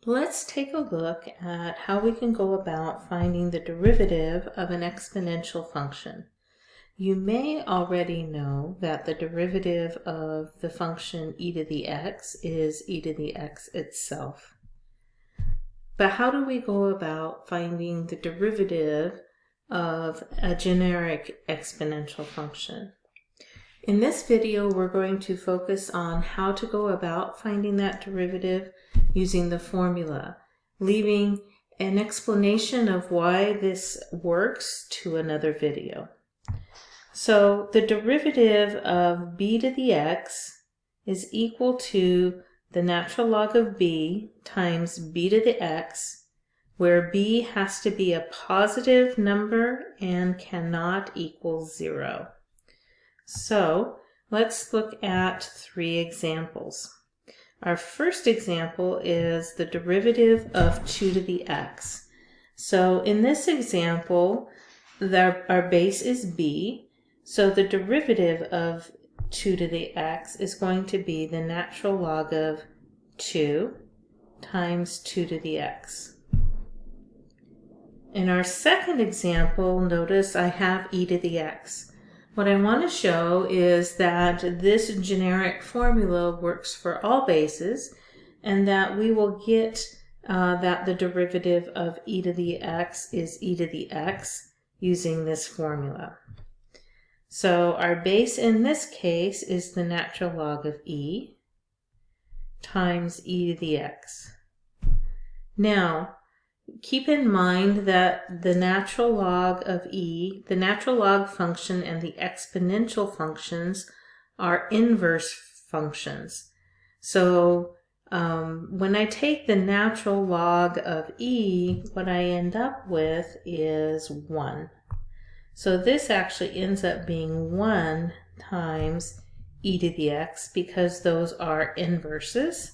Let's take a look at how we can go about finding the derivative of an exponential function. You may already know that the derivative of the function e to the x is e to the x itself. But how do we go about finding the derivative of a generic exponential function? In this video, we're going to focus on how to go about finding that derivative using the formula, leaving an explanation of why this works to another video. So the derivative of b to the x is equal to the natural log of b times b to the x, where b has to be a positive number and cannot equal 0. So let's look at 3 examples. Our first example is the derivative of 2 to the x. So in this example, our base is b, so the derivative of 2 to the x is going to be the natural log of 2 times 2 to the x. In our second example, notice I have e to the x. What I want to show is that this generic formula works for all bases, and that we will get that the derivative of e to the x is e to the x using this formula. So our base in this case is the natural log of e times e to the x. Now, keep in mind that the natural log of e, the natural log function, and the exponential functions are inverse functions. So when I take the natural log of e, what I end up with is 1. So this actually ends up being 1 times e to the x because those are inverses.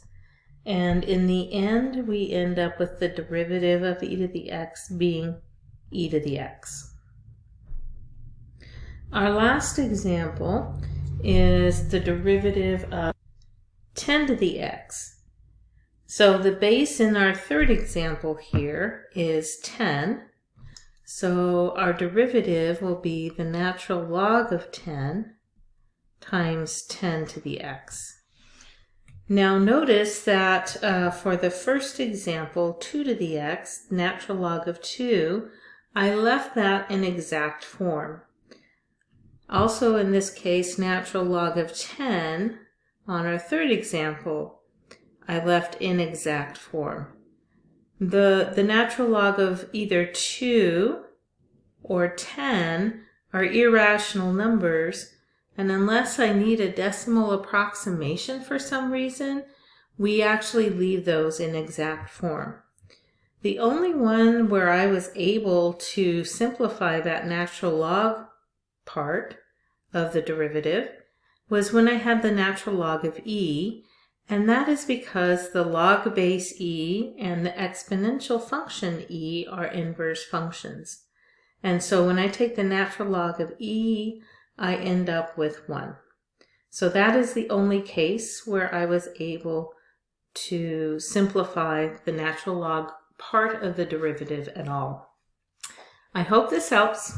And in the end, we end up with the derivative of e to the x being e to the x. Our last example is the derivative of 10 to the x. So the base in our third example here is 10. So our derivative will be the natural log of 10 times 10 to the x. Now notice that for the first example, 2 to the x, natural log of 2, I left that in exact form. Also in this case, natural log of 10, on our third example, I left in exact form. The natural log of either 2 or 10 are irrational numbers, and unless I need a decimal approximation for some reason, we actually leave those in exact form. The only one where I was able to simplify that natural log part of the derivative was when I had the natural log of e, and that is because the log base e and the exponential function e are inverse functions. And so when I take the natural log of e, I end up with 1. So that is the only case where I was able to simplify the natural log part of the derivative at all. I hope this helps.